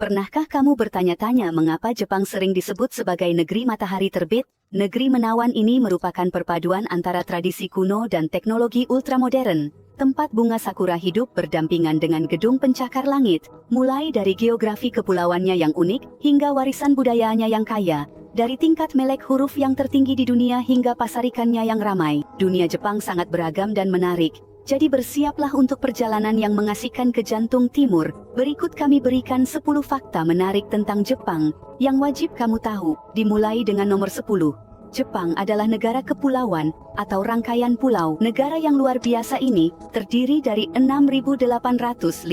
Pernahkah kamu bertanya-tanya mengapa Jepang sering disebut sebagai negeri matahari terbit? Negeri menawan ini merupakan perpaduan antara tradisi kuno dan teknologi ultramodern. Tempat bunga sakura hidup berdampingan dengan gedung pencakar langit, mulai dari geografi kepulauannya yang unik hingga warisan budayanya yang kaya. Dari tingkat melek huruf yang tertinggi di dunia hingga pasar ikannya yang ramai, dunia Jepang sangat beragam dan menarik. Jadi bersiaplah untuk perjalanan yang mengasihkan ke jantung timur. Berikut kami berikan 10 fakta menarik tentang Jepang yang wajib kamu tahu. Dimulai dengan nomor 10. Jepang adalah negara kepulauan atau rangkaian pulau. Negara yang luar biasa ini terdiri dari 6.852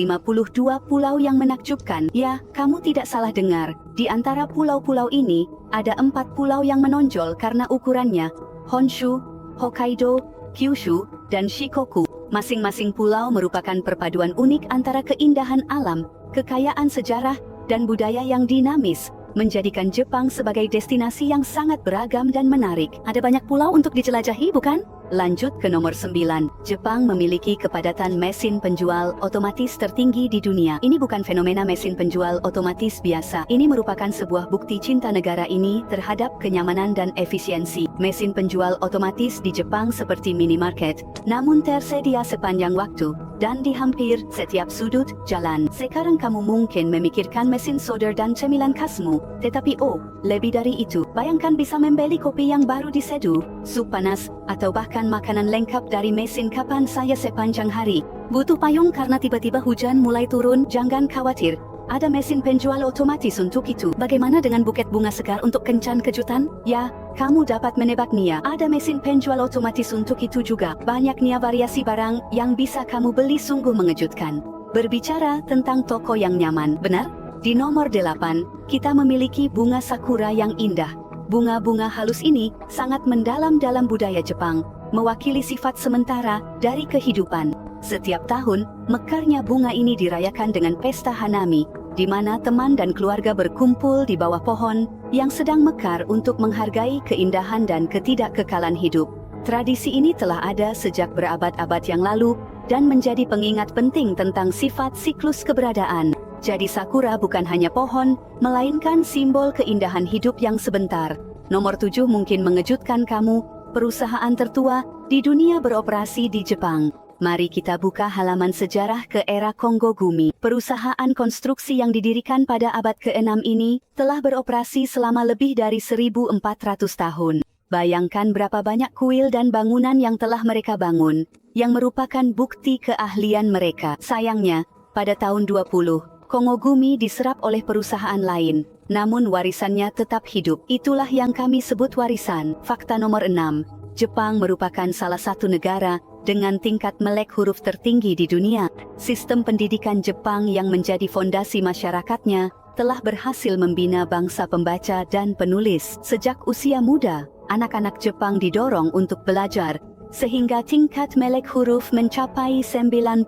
pulau yang menakjubkan. Ya, kamu tidak salah dengar. Di antara pulau-pulau ini, ada 4 pulau yang menonjol karena ukurannya: Honshu, Hokkaido, Kyushu, dan Shikoku. Masing-masing pulau merupakan perpaduan unik antara keindahan alam, kekayaan sejarah, dan budaya yang dinamis, menjadikan Jepang sebagai destinasi yang sangat beragam dan menarik. Ada banyak pulau untuk dijelajahi, bukan? Lanjut ke nomor 9. Jepang memiliki kepadatan mesin penjual otomatis tertinggi di dunia. Ini bukan fenomena mesin penjual otomatis biasa. Ini merupakan sebuah bukti cinta negara ini terhadap kenyamanan dan efisiensi. Mesin penjual otomatis di Jepang seperti minimarket, namun tersedia sepanjang waktu dan di hampir setiap sudut jalan. Sekarang kamu mungkin memikirkan mesin soda dan cemilan khasmu, tetapi lebih dari itu. Bayangkan bisa membeli kopi yang baru diseduh, sup panas, atau bahkan makanan lengkap dari mesin. Kapan saya sepanjang hari butuh payung karena tiba-tiba hujan mulai turun? Jangan khawatir, ada mesin penjual otomatis untuk itu. Bagaimana dengan buket bunga segar untuk kencan kejutan? Ya, kamu dapat menebaknya. Ada mesin penjual otomatis untuk itu juga. Banyaknya variasi barang yang bisa kamu beli sungguh mengejutkan. Berbicara tentang toko yang nyaman, benar? Di nomor 8, kita memiliki bunga sakura yang indah. Bunga-bunga halus ini sangat mendalam dalam budaya Jepang, mewakili sifat sementara dari kehidupan. Setiap tahun, mekarnya bunga ini dirayakan dengan pesta Hanami, di mana teman dan keluarga berkumpul di bawah pohon yang sedang mekar untuk menghargai keindahan dan ketidakkekalan hidup. Tradisi ini telah ada sejak berabad-abad yang lalu dan menjadi pengingat penting tentang sifat siklus keberadaan. Jadi sakura bukan hanya pohon, melainkan simbol keindahan hidup yang sebentar. Nomor 7 mungkin mengejutkan kamu, perusahaan tertua di dunia beroperasi di Jepang. Mari kita buka halaman sejarah ke era Kongo-gumi. Perusahaan konstruksi yang didirikan pada abad ke-6 ini telah beroperasi selama lebih dari 1.400 tahun. Bayangkan berapa banyak kuil dan bangunan yang telah mereka bangun, yang merupakan bukti keahlian mereka. Sayangnya, pada tahun 20, Kongo-gumi diserap oleh perusahaan lain, namun warisannya tetap hidup. Itulah yang kami sebut warisan. Fakta nomor 6. Jepang merupakan salah satu negara dengan tingkat melek huruf tertinggi di dunia. Sistem pendidikan Jepang yang menjadi fondasi masyarakatnya telah berhasil membina bangsa pembaca dan penulis. Sejak usia muda, anak-anak Jepang didorong untuk belajar, sehingga tingkat melek huruf mencapai 99%,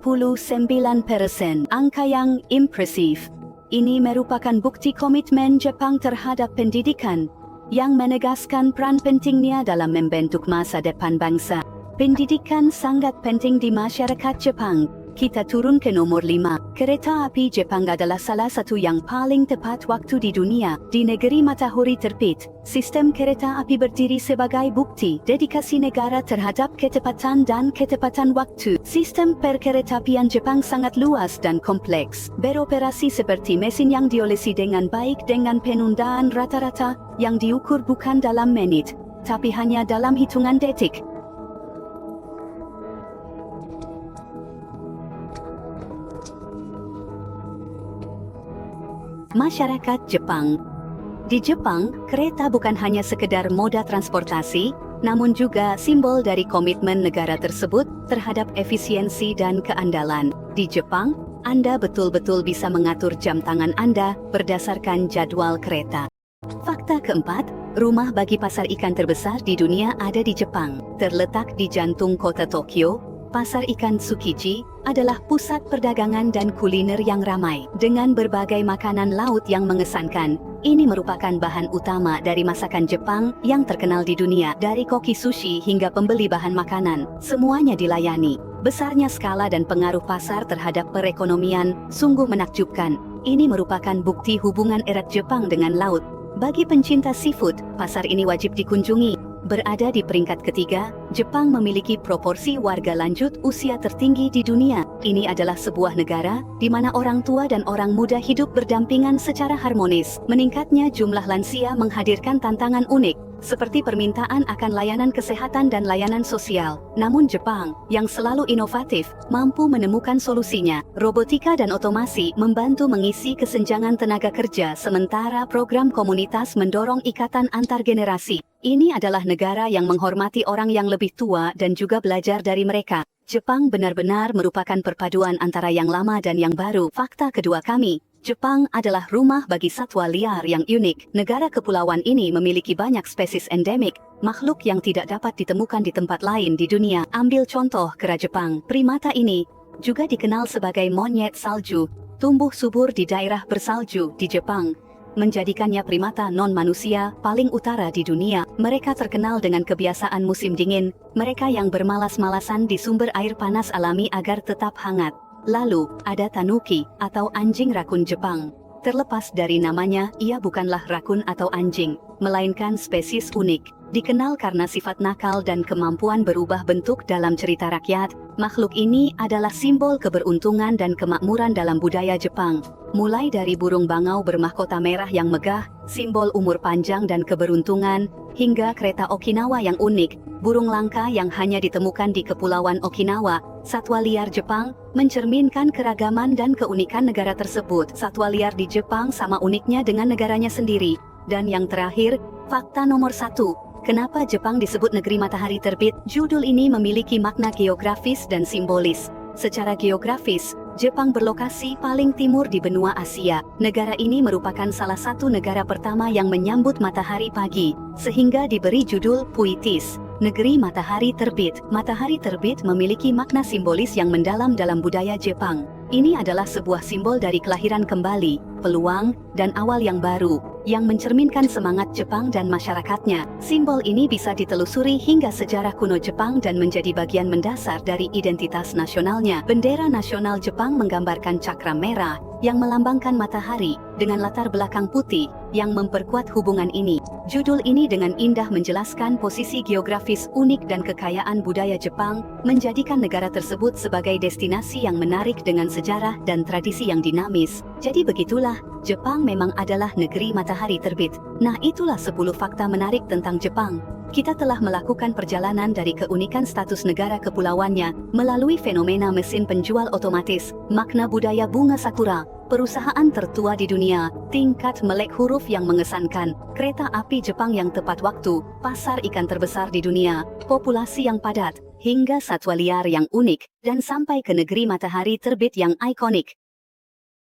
angka yang impresif. Ini merupakan bukti komitmen Jepang terhadap pendidikan, yang menegaskan peran pentingnya dalam membentuk masa depan bangsa. Pendidikan sangat penting di masyarakat Jepang. Kita turun ke nomor 5. Kereta api Jepang adalah salah satu yang paling tepat waktu di dunia. Di negeri matahari terbit, sistem kereta api berdiri sebagai bukti dedikasi negara terhadap ketepatan dan ketepatan waktu. Sistem perkeretaapian Jepang sangat luas dan kompleks, beroperasi seperti mesin yang diolesi dengan baik dengan penundaan rata-rata yang diukur bukan dalam menit, tapi hanya dalam hitungan detik. Masyarakat Jepang. Di Jepang, kereta bukan hanya sekedar moda transportasi, namun juga simbol dari komitmen negara tersebut terhadap efisiensi dan keandalan. Di Jepang, Anda betul-betul bisa mengatur jam tangan Anda berdasarkan jadwal kereta. Fakta keempat, rumah bagi pasar ikan terbesar di dunia ada di Jepang. Terletak di jantung kota Tokyo, Pasar ikan Tsukiji adalah pusat perdagangan dan kuliner yang ramai. Dengan berbagai makanan laut yang mengesankan, ini merupakan bahan utama dari masakan Jepang yang terkenal di dunia. Dari koki sushi hingga pembeli bahan makanan, semuanya dilayani. Besarnya skala dan pengaruh pasar terhadap perekonomian sungguh menakjubkan. Ini merupakan bukti hubungan erat Jepang dengan laut. Bagi pencinta seafood, pasar ini wajib dikunjungi. Berada di peringkat ketiga, Jepang memiliki proporsi warga lanjut usia tertinggi di dunia. Ini adalah sebuah negara di mana orang tua dan orang muda hidup berdampingan secara harmonis. Meningkatnya jumlah lansia menghadirkan tantangan unik, seperti permintaan akan layanan kesehatan dan layanan sosial. Namun Jepang, yang selalu inovatif, mampu menemukan solusinya. Robotika dan otomasi membantu mengisi kesenjangan tenaga kerja, sementara program komunitas mendorong ikatan antar generasi. Ini adalah negara yang menghormati orang yang lebih tua dan juga belajar dari mereka. Jepang benar-benar merupakan perpaduan antara yang lama dan yang baru. Fakta kedua kami, Jepang adalah rumah bagi satwa liar yang unik. Negara kepulauan ini memiliki banyak spesies endemik, makhluk yang tidak dapat ditemukan di tempat lain di dunia. Ambil contoh kera Jepang. Primata ini juga dikenal sebagai monyet salju, tumbuh subur di daerah bersalju di Jepang, menjadikannya primata non-manusia paling utara di dunia. Mereka terkenal dengan kebiasaan musim dingin, mereka yang bermalas-malasan di sumber air panas alami agar tetap hangat. Lalu, ada tanuki, atau anjing rakun Jepang. Terlepas dari namanya, ia bukanlah rakun atau anjing, melainkan spesies unik. Dikenal karena sifat nakal dan kemampuan berubah bentuk dalam cerita rakyat, makhluk ini adalah simbol keberuntungan dan kemakmuran dalam budaya Jepang. Mulai dari burung bangau bermahkota merah yang megah, simbol umur panjang dan keberuntungan, hingga kereta Okinawa yang unik, burung langka yang hanya ditemukan di Kepulauan Okinawa. Satwa liar Jepang mencerminkan keragaman dan keunikan negara tersebut. Satwa liar di Jepang sama uniknya dengan negaranya sendiri. Dan yang terakhir, fakta nomor 1. Kenapa Jepang disebut negeri matahari terbit? Judul ini memiliki makna geografis dan simbolis. Secara geografis, Jepang berlokasi paling timur di benua Asia. Negara ini merupakan salah satu negara pertama yang menyambut matahari pagi, sehingga diberi judul puitis, negeri matahari terbit. Matahari terbit memiliki makna simbolis yang mendalam dalam budaya Jepang. Ini adalah sebuah simbol dari kelahiran kembali, peluang, dan awal yang baru, yang mencerminkan semangat Jepang dan masyarakatnya. Simbol ini bisa ditelusuri hingga sejarah kuno Jepang dan menjadi bagian mendasar dari identitas nasionalnya. Bendera nasional Jepang menggambarkan cakram merah, yang melambangkan matahari, dengan latar belakang putih, yang memperkuat hubungan ini. Judul ini dengan indah menjelaskan posisi geografis unik dan kekayaan budaya Jepang, menjadikan negara tersebut sebagai destinasi yang menarik dengan sejarah dan tradisi yang dinamis. Jadi begitulah, Jepang memang adalah negeri matahari terbit. Nah, itulah 10 fakta menarik tentang Jepang. Kita telah melakukan perjalanan dari keunikan status negara kepulauannya, melalui fenomena mesin penjual otomatis, makna budaya bunga sakura, perusahaan tertua di dunia, tingkat melek huruf yang mengesankan, kereta api Jepang yang tepat waktu, pasar ikan terbesar di dunia, populasi yang padat, hingga satwa liar yang unik, dan sampai ke negeri matahari terbit yang ikonik.